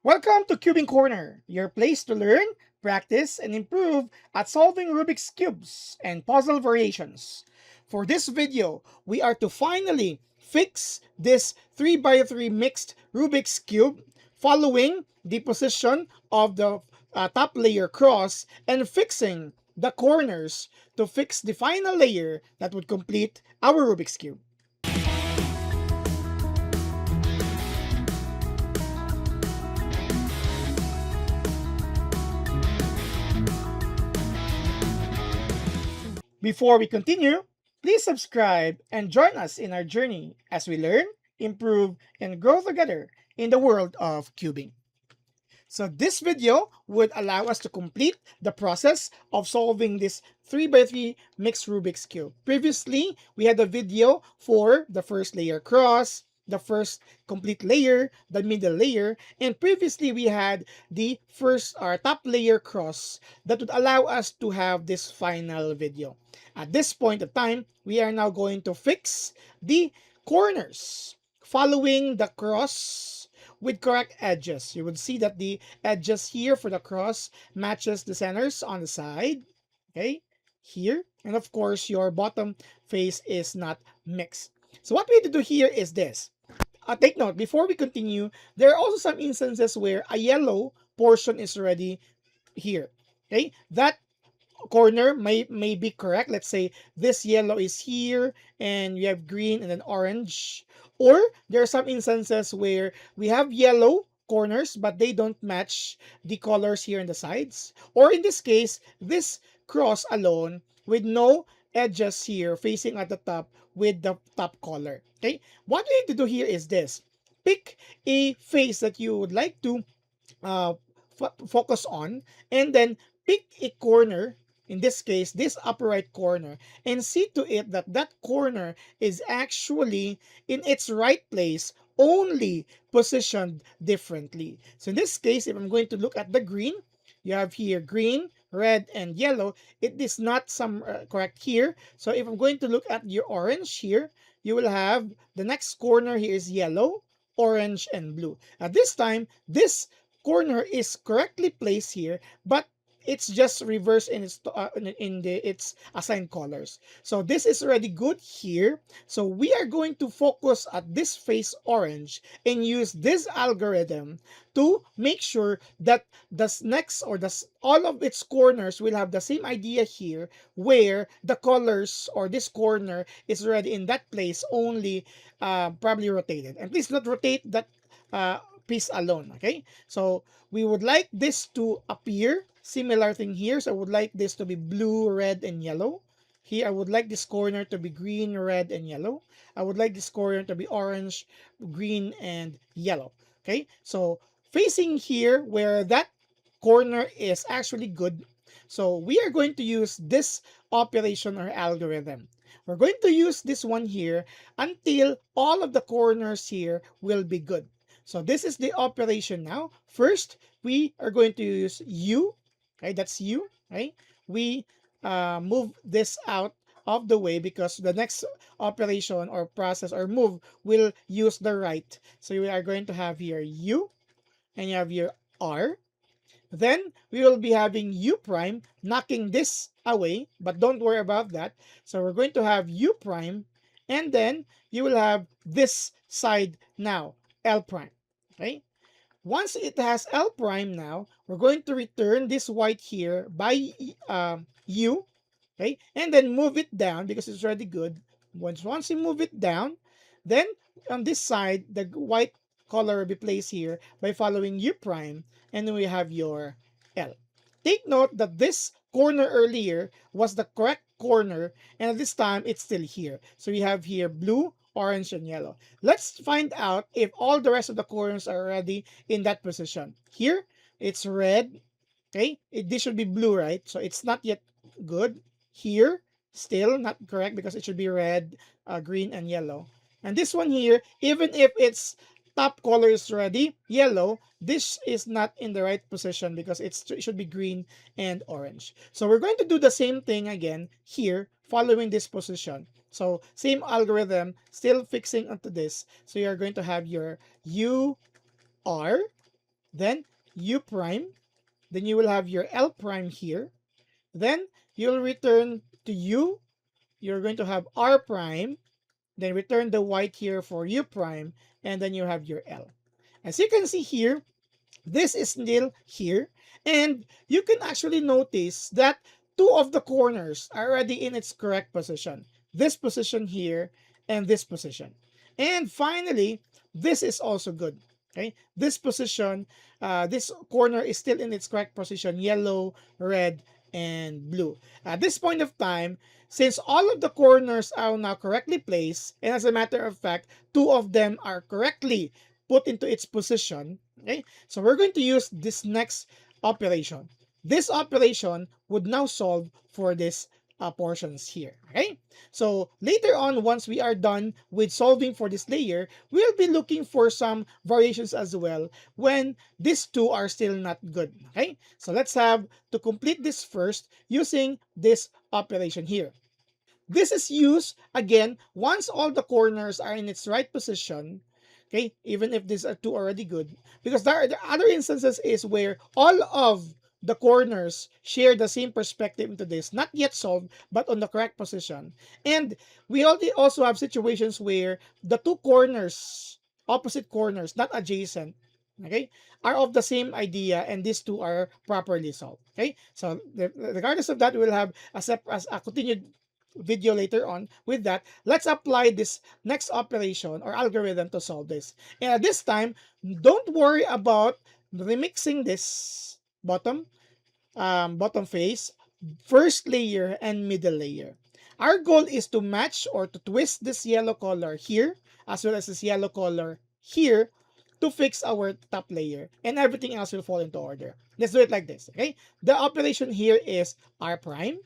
Welcome to Cubing Corner, your place to learn, practice, and improve at solving Rubik's Cubes and puzzle variations. For this video, we are to finally fix this 3x3 mixed Rubik's Cube following the position of the top layer cross and fixing the corners to fix the final layer that would complete our Rubik's Cube. Before we continue, please subscribe and join us in our journey as we learn, improve, and grow together in the world of cubing. So this video would allow us to complete the process of solving this 3x3 mixed Rubik's Cube. Previously, we had a video for the first layer cross, the first complete layer, the middle layer, and previously we had the first or top layer cross that would allow us to have this final video. At this point of time, we are now going to fix the corners following the cross with correct edges. You would see that the edges here for the cross matches the centers on the side, okay, here. And of course, your bottom face is not mixed. So what we need to do here is this. Take note, before we continue, there are also some instances where a yellow portion is already here. Okay, that corner may be correct. Let's say this yellow is here and you have green and then orange. Or there are some instances where we have yellow corners but they don't match the colors here on the sides. Or in this case, this cross alone with no edges here facing at the top with the top color. Okay, what we need to do here is this. Pick a face that you would like to uh, focus on, and then pick a corner, in this case this upper right corner, and see to it that that corner is actually in its right place, only positioned differently. So in this case, if I'm going to look at the green, you have here green, red, and yellow. It is not some correct here. So if I'm going to look at your orange here, you will have the next corner here is yellow, orange, and blue. At this time, this corner is correctly placed here, but it's just reversed in its assigned colors. So this is already good here. So we are going to focus at this face orange and use this algorithm to make sure that this next or all of its corners will have the same idea here, where the colors or this corner is already in that place, only probably rotated. And please not rotate that piece alone. Okay, so we would like this to appear similar thing here. So I would like this to be blue, red, and yellow. Here I would like this corner to be green, red, and yellow. I would like this corner to be orange, green, and yellow. Okay, so facing here where that corner is actually good, so we are going to use this operation or algorithm. We're going to use this one here until all of the corners here will be good. So this is the operation now. First, we are going to use U. Okay, that's U. Okay, we move this out of the way because the next operation or process or move will use the right. So we are going to have here U, and you have here R. Then we will be having U prime, knocking this away, but don't worry about that. So we're going to have U prime, and then you will have this side now, L prime. Okay, once it has L prime now, we're going to return this white here by U, okay, and then move it down because it's already good. Once you move it down, then on this side, the white color will be placed here by following U prime, and then we have your L. Take note that this corner earlier was the correct corner, and at this time, it's still here. So we have here blue, orange, and yellow. Let's find out if all the rest of the corners are already in that position. Here, it's red. Okay, this should be blue, right? So it's not yet good. Here, still not correct because it should be red, green, and yellow. And this one here, even if its top color is already yellow, this is not in the right position because it should be green and orange. So we're going to do the same thing again here, following this position. So same algorithm, still fixing onto this. So you're going to have your U, R, then U prime, then you will have your L prime here, then you'll return to U, you're going to have R prime, then return the white here for U prime, and then you have your L. As you can see here, this is still here, and you can actually notice that two of the corners are already in its correct position. This position here and this position. And finally, this is also good. Okay, this position, this corner is still in its correct position, yellow, red, and blue. At this point of time, since all of the corners are now correctly placed, and as a matter of fact, two of them are correctly put into its position, okay, so we're going to use this next operation. This operation would now solve for this portions here. Okay, so later on, once we are done with solving for this layer, we'll be looking for some variations as well when these two are still not good. Okay, so let's have to complete this first using this operation here. This is used again once all the corners are in its right position. Okay, even if these are two already good, because there are the other instances is where all of the corners share the same perspective into this, not yet solved, but on the correct position. And we also have situations where the two corners, opposite corners, not adjacent, okay, are of the same idea, and these two are properly solved. Okay, so regardless of that, we will have as a continued video later on. With that, let's apply this next operation or algorithm to solve this. And at this time, don't worry about remixing this bottom face, first layer, and middle layer. Our goal is to match or to twist this yellow color here as well as this yellow color here to fix our top layer, and everything else will fall into order. Let's do it like this. Okay, the operation here is R prime.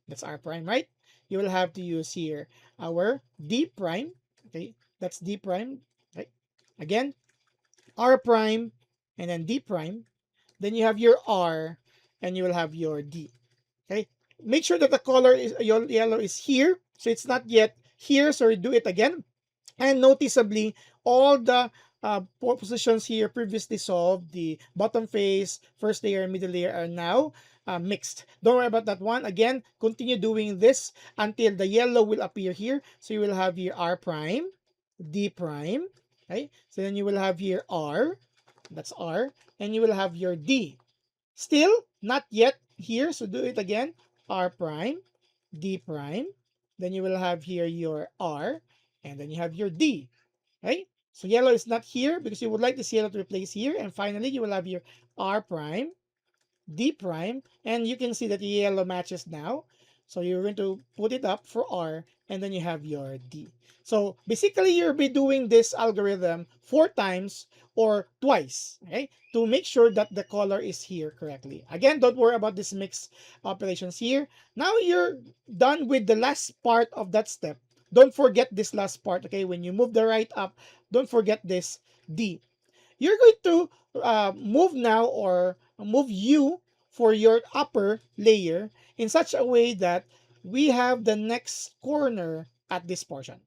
That's R prime, right? You will have to use here our D prime. Okay, that's D prime. Right? Again, R prime and then D prime. Then you have your R and you will have your D. Okay, make sure that the color is your yellow is here, so it's not yet here. So do it again, and noticeably all the positions here previously solved, the bottom face, first layer, and middle layer, are now mixed. Don't worry about that one. Again, continue doing this until the yellow will appear here. So you will have here R prime, D prime. Okay, so then you will have here R, that's R, and you will have your D. Still not yet here, so do it again. R prime, D prime, then you will have here your R, and then you have your D. Okay, so yellow is not here because you would like this yellow to replace here. And finally, you will have your R prime, D prime, and you can see that the yellow matches now. So you're going to put it up for R, and then you have your D. So basically, you'll be doing this algorithm 4 times or twice, okay, to make sure that the color is here correctly. Again, don't worry about this mix operations here. Now you're done with the last part of that step. Don't forget this last part, okay? When you move the right up, don't forget this D. You're going to move now or move U for your upper layer in such a way that we have the next corner at this portion.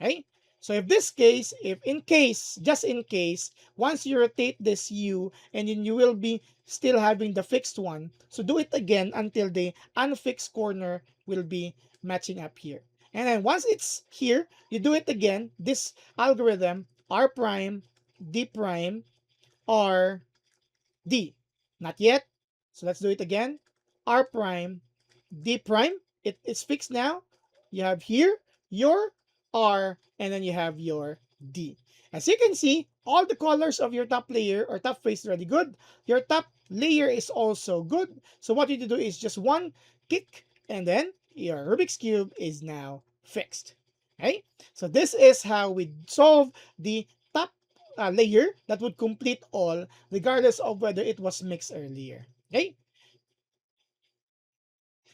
Okay? So if this case, if in case, just in case, once you rotate this U, and then you will be still having the fixed one, so do it again until the unfixed corner will be matching up here. And then once it's here, you do it again, this algorithm, R prime, D prime, R, D. Not yet. So let's do it again. R prime, D prime. It's fixed now. You have here your R, and then you have your D. As you can see, all the colors of your top layer or top face is already good. Your top layer is also good. So what you need to do is just one kick, and then your Rubik's Cube is now fixed. Okay? So this is how we solve the top layer that would complete all, regardless of whether it was mixed earlier. Okay?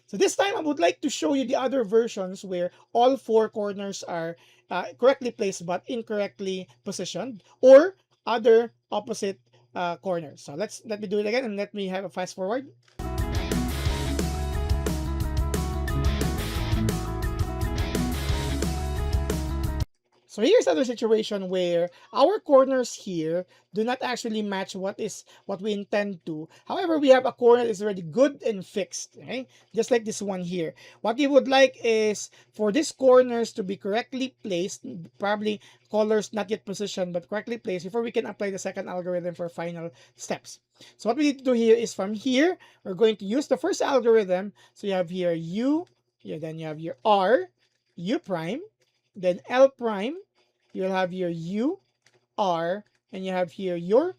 So this time, I would like to show you the other versions where all 4 corners are correctly placed but incorrectly positioned, or other opposite corners. So let me do it again, and let me have a fast forward. So here's another situation where our corners here do not actually match what we intend to. However, we have a corner that is already good and fixed, okay? Just like this one here. What we would like is for these corners to be correctly placed, probably colors not yet positioned, but correctly placed before we can apply the second algorithm for final steps. So what we need to do here is from here, we're going to use the first algorithm. So you have here U, then you have your R, U prime, then L prime, you'll have your U, R, and you have here your,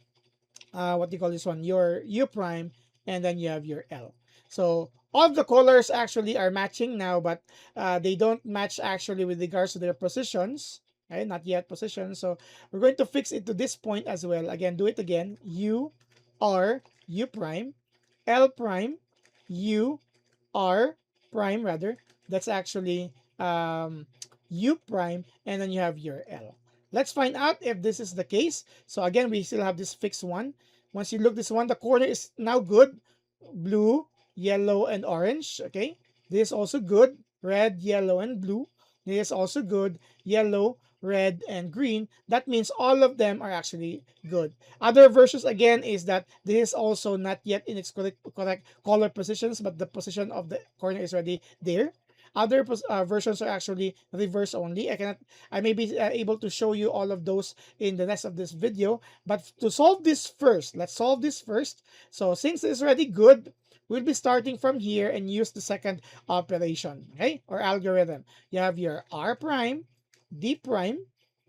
what do you call this one? Your U prime, and then you have your L. So all of the colors actually are matching now, but they don't match actually with regards to their positions. Okay, not yet position. So we're going to fix it to this point as well. Again, do it again. U, R, U prime, L prime, U, R prime rather. That's actually U prime, and then you have your L. Let's find out if this is the case. So again, we still have this fixed one. Once you look this one, the corner is now good. Blue, yellow, and orange. Okay. This is also good. Red, yellow, and blue. This is also good. Yellow, red, and green. That means all of them are actually good. Other versions again is that this is also not yet in its correct color positions, but the position of the corner is already there. Other versions are actually reverse only. I may be able to show you all of those in the rest of this video. But to solve this first, let's solve this first. So since it's already good, we'll be starting from here and use the second operation, okay, or algorithm. You have your R prime, D prime,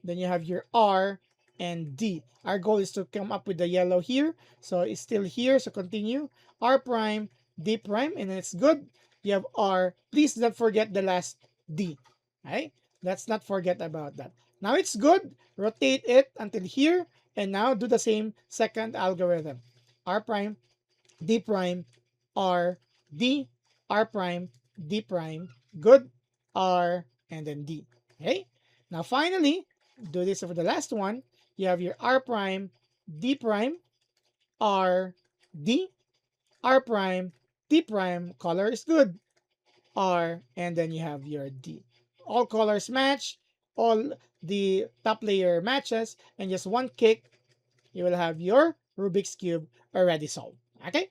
then you have your R and D. Our goal is to come up with the yellow here. So it's still here, so continue. R prime, D prime, and then it's good. You have R. Please don't forget the last D. Okay? Let's not forget about that. Now it's good. Rotate it until here. And now do the same second algorithm. R prime, D prime, R, D, R prime, D prime. Good. R, and then D. Okay? Now finally, do this for the last one. You have your R prime, D prime, R, D, R prime, D prime. Color is good. R, and then you have your D. All colors match, all the top layer matches, and just one kick, you will have your Rubik's Cube already solved. Okay?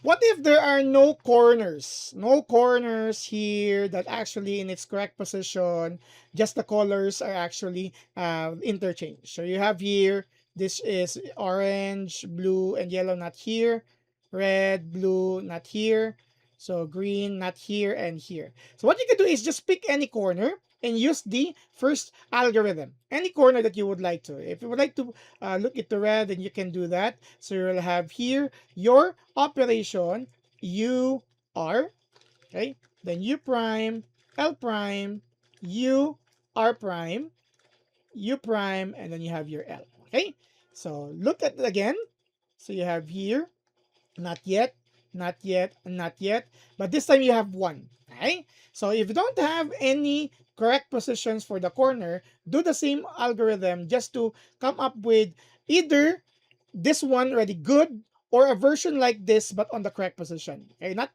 What if there are no corners? No corners here that actually in its correct position, just the colors are actually interchanged. So you have here, this is orange, blue, and yellow not here. Red, blue, not here. So green, not here and here. So what you can do is just pick any corner and use the first algorithm. Any corner that you would like to. If you would like to look at the red, then you can do that. So you will have here your operation U R, okay? Then U prime, L prime, U R prime, U prime, and then you have your L, okay? So look at it again. So you have here not yet, not yet, not yet. But this time you have one. Okay? So if you don't have any correct positions for the corner, do the same algorithm just to come up with either this one already good or a version like this but on the correct position. Okay, not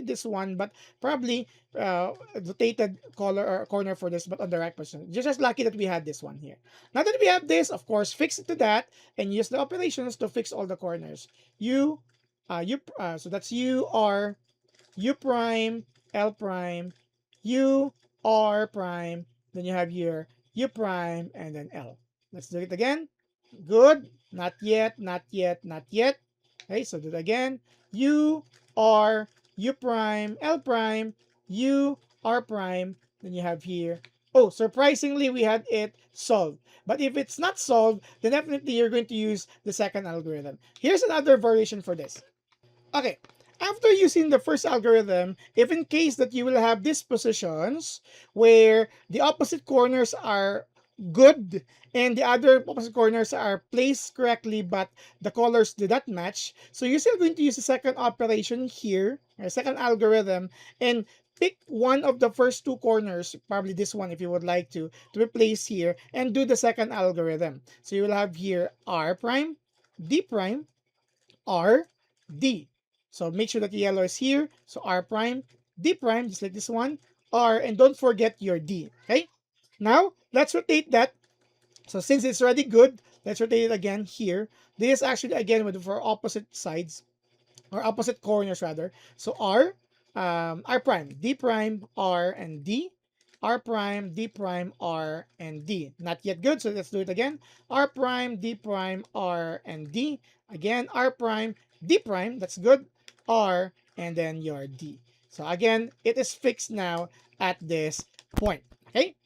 this one, but probably rotated color or corner for this, but on the right position. Just lucky that we had this one here. Now that we have this, of course, fix it to that and use the operations to fix all the corners. So that's U R, U prime, L prime, U R prime. Then you have your U prime and then L. Let's do it again. Good. Not yet, not yet, not yet. Okay, so do it again. U R, U prime, L prime, U R prime. Then you have here. Oh, surprisingly, we had it solved. But if it's not solved, then definitely you're going to use the second algorithm. Here's another variation for this. Okay, after using the first algorithm, if in case that you will have these positions where the opposite corners are good and the other opposite corners are placed correctly but the colors did not match, so you're still going to use the second operation here, or second algorithm, and pick one of the first two corners, probably this one if you would like to be placed here, and do the second algorithm. So you will have here R prime, D prime, R, D. So make sure that the yellow is here. So R prime, D prime, just like this one, R, and don't forget your D, okay? Now, let's rotate that. So since it's already good, let's rotate it again here. This is actually again with for opposite sides or opposite corners rather. So R prime, D prime, R and D, R prime, D prime, R and D. Not yet good, so let's do it again. R prime, D prime, R and D. Again, R prime, D prime, that's good. R and then your D. So again, it is fixed now at this point. Okay.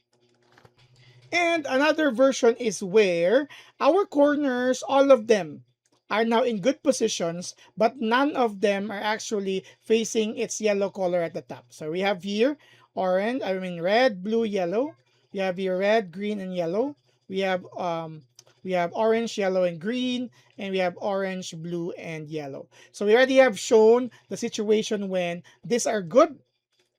And another version is where our corners, all of them, are now in good positions, but none of them are actually facing its yellow color at the top. So we have here red, blue, yellow. We have here red, green, and yellow. We have orange, yellow, and green, and we have orange, blue, and yellow. So we already have shown the situation when these are good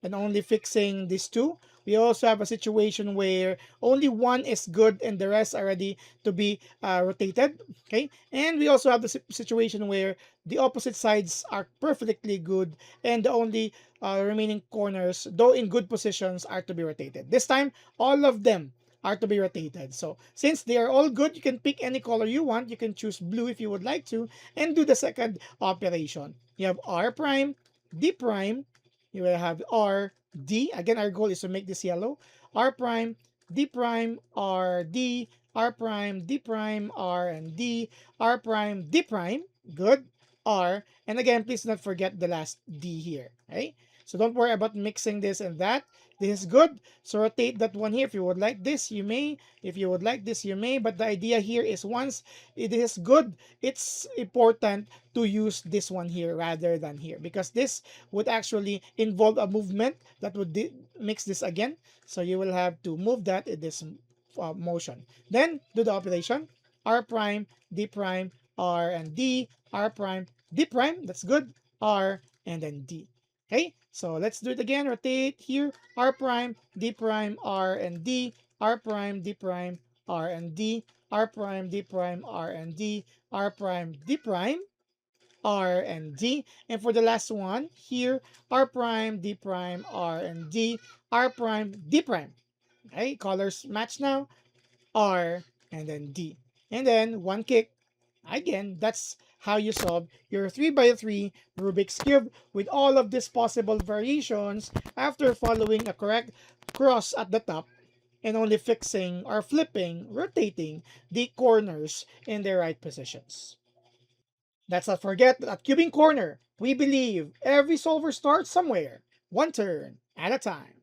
and only fixing these two. We also have a situation where only one is good and the rest are ready to be rotated. Okay, and we also have the situation where the opposite sides are perfectly good and the only remaining corners, though in good positions, are to be rotated. This time, all of them are to be rotated. So since they are all good, you can pick any color you want. You can choose blue if you would like to and do the second operation. You have R prime, D prime, you will have R, D. Again, our goal is to make this yellow. R prime, D prime, R, D, R prime, D prime, R, and D, R prime, D prime. Good. R. And again, please not forget the last D here. Okay? So don't worry about mixing this and that. This is good. So rotate that one here. If you would like this, you may. If you would like this, you may. But the idea here is once it is good, it's important to use this one here rather than here because this would actually involve a movement that would mix this again. So you will have to move that in this motion. Then do the operation. R prime, D prime, R and D, R prime, D prime. That's good. R and then D. Okay, so let's do it again. Rotate here. R prime, D prime, R and D, R prime, D prime, R and D, R prime, D prime, R and D, R prime, D prime, R and D. And for the last one here, R prime, D prime, R and D, R prime, D prime. Okay, colors match now. R and then D. And then one kick. Again, that's how you solve your 3x3 Rubik's Cube with all of these possible variations after following a correct cross at the top and only fixing or flipping, rotating the corners in their right positions. Let's not forget that at Cubing Corner, we believe every solver starts somewhere, one turn at a time.